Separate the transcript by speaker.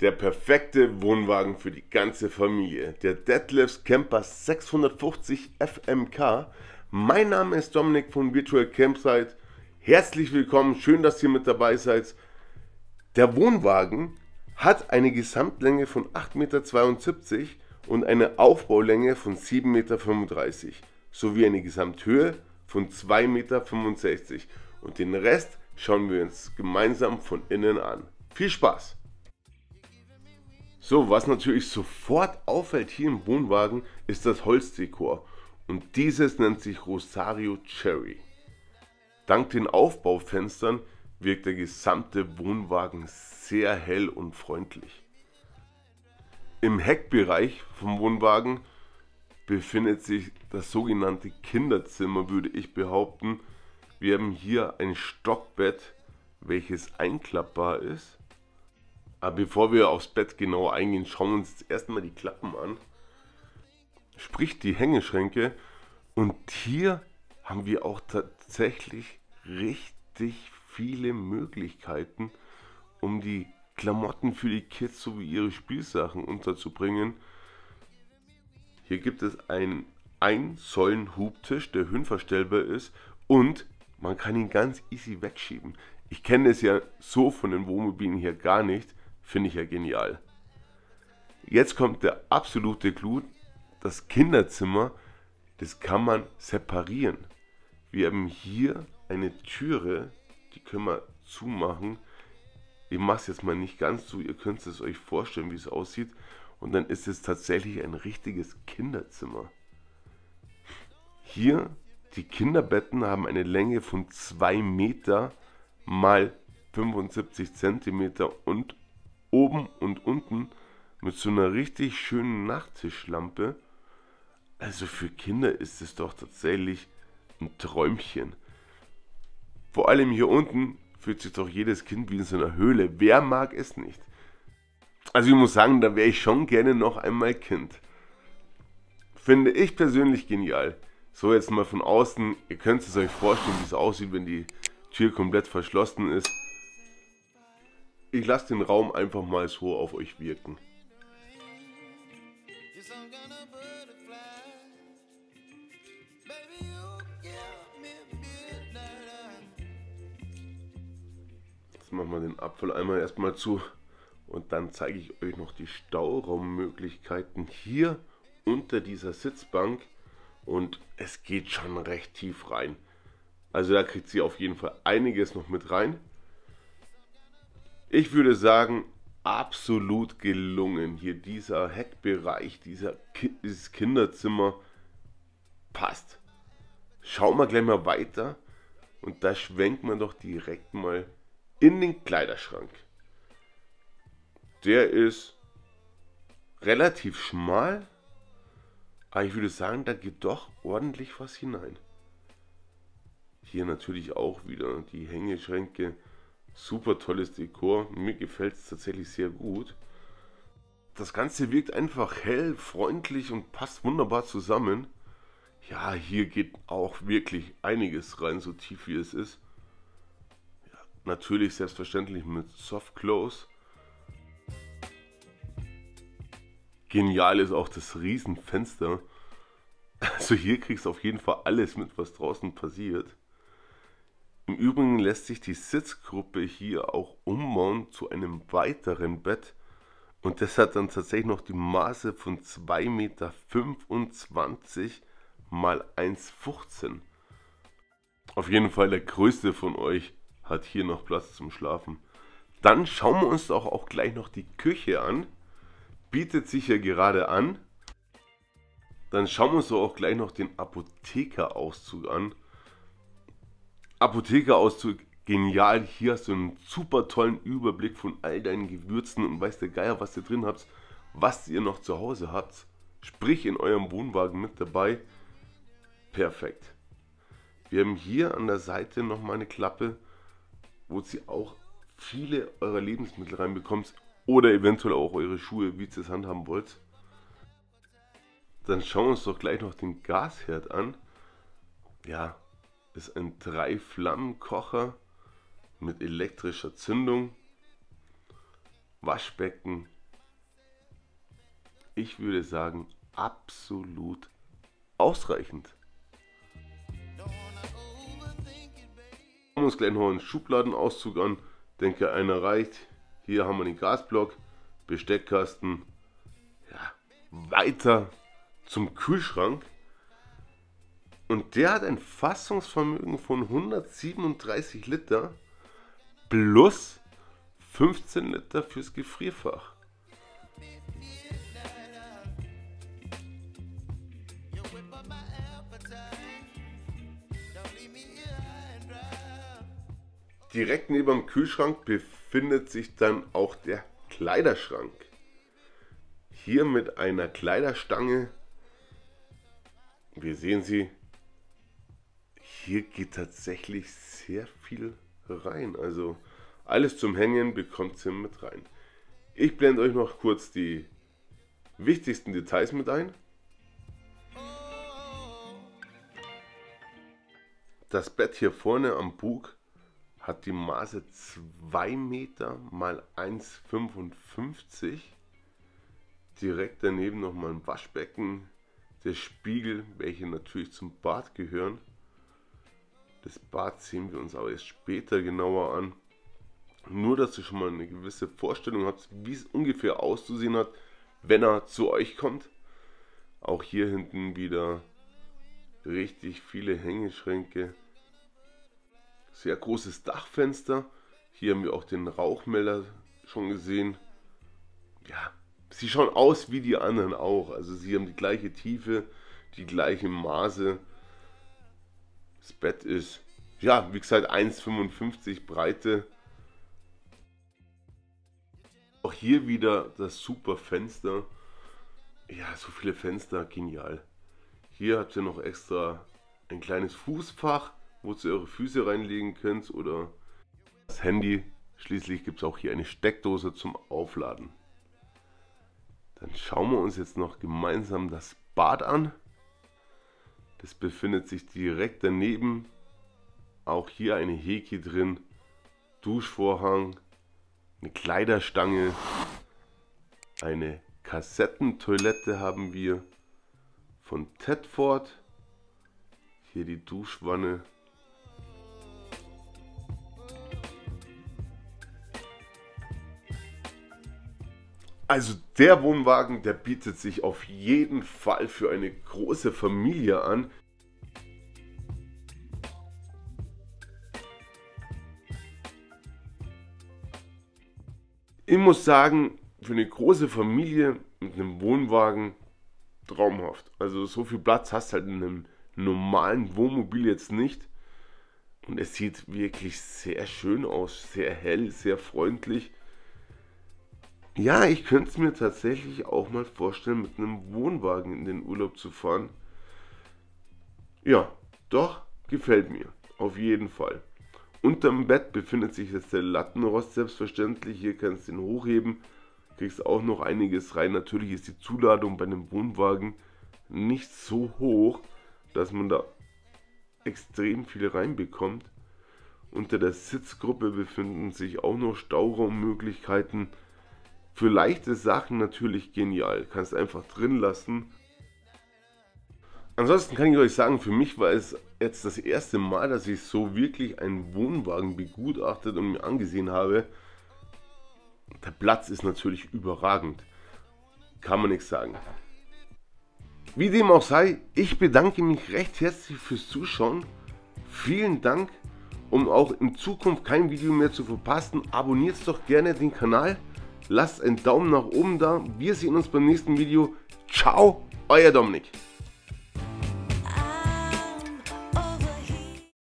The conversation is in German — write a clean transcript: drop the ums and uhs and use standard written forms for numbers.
Speaker 1: Der perfekte Wohnwagen für die ganze Familie. Der Detlefs Camper 650 FMK. Mein Name ist Dominik von Virtual Campsite. Herzlich willkommen, schön, dass ihr mit dabei seid. Der Wohnwagen hat eine Gesamtlänge von 8,72 Meter und eine Aufbaulänge von 7,35 Meter sowie eine Gesamthöhe von 2,65 Meter. Und den Rest schauen wir uns gemeinsam von innen an. Viel Spaß! So, was natürlich sofort auffällt hier im Wohnwagen, ist das Holzdekor. Und dieses nennt sich Rosario Cherry. Dank den Aufbaufenstern wirkt der gesamte Wohnwagen sehr hell und freundlich. Im Heckbereich vom Wohnwagen befindet sich das sogenannte Kinderzimmer, würde ich behaupten. Wir haben hier ein Stockbett, welches einklappbar ist. Aber bevor wir aufs Bett genau eingehen, schauen wir uns jetzt erstmal die Klappen an. Sprich die Hängeschränke. Und hier haben wir auch tatsächlich richtig viele Möglichkeiten, um die Klamotten für die Kids sowie ihre Spielsachen unterzubringen. Hier gibt es einen 1 Säulen Hubtisch, der höhenverstellbar ist und man kann ihn ganz easy wegschieben. Ich kenne es ja so von den Wohnmobilen hier gar nicht. Finde ich ja genial. Jetzt kommt der absolute Clou. Das Kinderzimmer, das kann man separieren. Wir haben hier eine Türe, die können wir zumachen. Ich mache es jetzt mal nicht ganz zu, ihr könnt es euch vorstellen, wie es aussieht. Und dann ist es tatsächlich ein richtiges Kinderzimmer. Hier, die Kinderbetten haben eine Länge von 2 Meter mal 75 Zentimeter und oben und unten mit so einer richtig schönen Nachttischlampe. Also für Kinder ist es doch tatsächlich ein Träumchen. Vor allem hier unten fühlt sich doch jedes Kind wie in so einer Höhle. Wer mag es nicht? Also ich muss sagen, da wäre ich schon gerne noch einmal Kind. Finde ich persönlich genial. So, jetzt mal von außen. Ihr könnt es euch vorstellen, wie es aussieht, wenn die Tür komplett verschlossen ist. Ich lasse den Raum einfach mal so auf euch wirken. Jetzt machen wir den Abfalleimer erstmal zu und dann zeige ich euch noch die Stauraummöglichkeiten hier unter dieser Sitzbank und es geht schon recht tief rein. Also da kriegt sie auf jeden Fall einiges noch mit rein. Ich würde sagen, absolut gelungen. Hier dieser Heckbereich, dieses Kinderzimmer passt. Schauen wir gleich mal weiter und da schwenkt man doch direkt mal in den Kleiderschrank. Der ist relativ schmal, aber ich würde sagen, da geht doch ordentlich was hinein. Hier natürlich auch wieder die Hängeschränke. Super tolles Dekor, mir gefällt es tatsächlich sehr gut. Das Ganze wirkt einfach hell, freundlich und passt wunderbar zusammen. Ja, hier geht auch wirklich einiges rein, so tief wie es ist. Ja, natürlich selbstverständlich mit Soft Close. Genial ist auch das Riesenfenster. Also hier kriegst du auf jeden Fall alles mit, was draußen passiert. Im Übrigen lässt sich die Sitzgruppe hier auch umbauen zu einem weiteren Bett und das hat dann tatsächlich noch die Maße von 2,25 Meter mal 1,15 Meter. Auf jeden Fall der größte von euch hat hier noch Platz zum Schlafen. Dann schauen wir uns doch auch gleich noch die Küche an. Bietet sich ja gerade an. Dann schauen wir uns doch auch gleich noch den Apothekerauszug an. Apothekerauszug, genial. Hier hast du einen super tollen Überblick von all deinen Gewürzen und weiß der Geier, was ihr drin habt, was ihr noch zu Hause habt. Sprich in eurem Wohnwagen mit dabei. Perfekt. Wir haben hier an der Seite nochmal eine Klappe, wo ihr auch viele eurer Lebensmittel reinbekommt oder eventuell auch eure Schuhe, wie ihr es handhaben wollt. Dann schauen wir uns doch gleich noch den Gasherd an. Ja, ist ein 3-Flammen-Kocher mit elektrischer Zündung. Waschbecken. Ich würde sagen, absolut ausreichend. Wir uns gleich noch einen Schubladenauszug an. Denke, einer reicht. Hier haben wir den Gasblock, Besteckkasten. Ja, weiter zum Kühlschrank. Und der hat ein Fassungsvermögen von 137 Liter plus 15 Liter fürs Gefrierfach. Direkt neben dem Kühlschrank befindet sich dann auch der Kleiderschrank. Hier mit einer Kleiderstange. Wir sehen sie. Hier geht tatsächlich sehr viel rein. Also alles zum Hängen bekommt ihr mit rein. Ich blende euch noch kurz die wichtigsten Details mit ein. Das Bett hier vorne am Bug hat die Maße 2 Meter mal 1,55. Direkt daneben nochmal ein Waschbecken, der Spiegel, welche natürlich zum Bad gehören. Das Bad sehen wir uns aber erst später genauer an. Nur, dass ihr schon mal eine gewisse Vorstellung habt, wie es ungefähr auszusehen hat, wenn er zu euch kommt. Auch hier hinten wieder richtig viele Hängeschränke. Sehr großes Dachfenster. Hier haben wir auch den Rauchmelder schon gesehen. Ja, sie schauen aus wie die anderen auch. Also sie haben die gleiche Tiefe, die gleiche Maße. Das Bett ist, ja, wie gesagt, 1,55 Breite. Auch hier wieder das super Fenster. Ja, so viele Fenster, genial. Hier habt ihr noch extra ein kleines Fußfach, wo ihr eure Füße reinlegen könnt oder das Handy. Schließlich gibt es auch hier eine Steckdose zum Aufladen. Dann schauen wir uns jetzt noch gemeinsam das Bad an. Das befindet sich direkt daneben. Auch hier eine Häke drin, Duschvorhang, eine Kleiderstange, eine Kassettentoilette haben wir von Tedford. Hier die Duschwanne. Also der Wohnwagen, der bietet sich auf jeden Fall für eine große Familie an. Ich muss sagen, für eine große Familie mit einem Wohnwagen traumhaft. Also so viel Platz hast du halt in einem normalen Wohnmobil jetzt nicht. Und es sieht wirklich sehr schön aus, sehr hell, sehr freundlich. Ja, ich könnte es mir tatsächlich auch mal vorstellen, mit einem Wohnwagen in den Urlaub zu fahren. Ja, doch, gefällt mir. Auf jeden Fall. Unterm Bett befindet sich jetzt der Lattenrost selbstverständlich. Hier kannst du ihn hochheben. Kriegst auch noch einiges rein. Natürlich ist die Zuladung bei einem Wohnwagen nicht so hoch, dass man da extrem viel reinbekommt. Unter der Sitzgruppe befinden sich auch noch Stauraummöglichkeiten. Für leichte Sachen natürlich genial. Kannst einfach drin lassen. Ansonsten kann ich euch sagen, für mich war es jetzt das erste Mal, dass ich so wirklich einen Wohnwagen begutachtet und mir angesehen habe. Der Platz ist natürlich überragend. Kann man nichts sagen. Wie dem auch sei, ich bedanke mich recht herzlich fürs Zuschauen. Vielen Dank. Um auch in Zukunft kein Video mehr zu verpassen, abonniert doch gerne den Kanal. Lasst einen Daumen nach oben da. Wir sehen uns beim nächsten Video. Ciao, euer Dominik.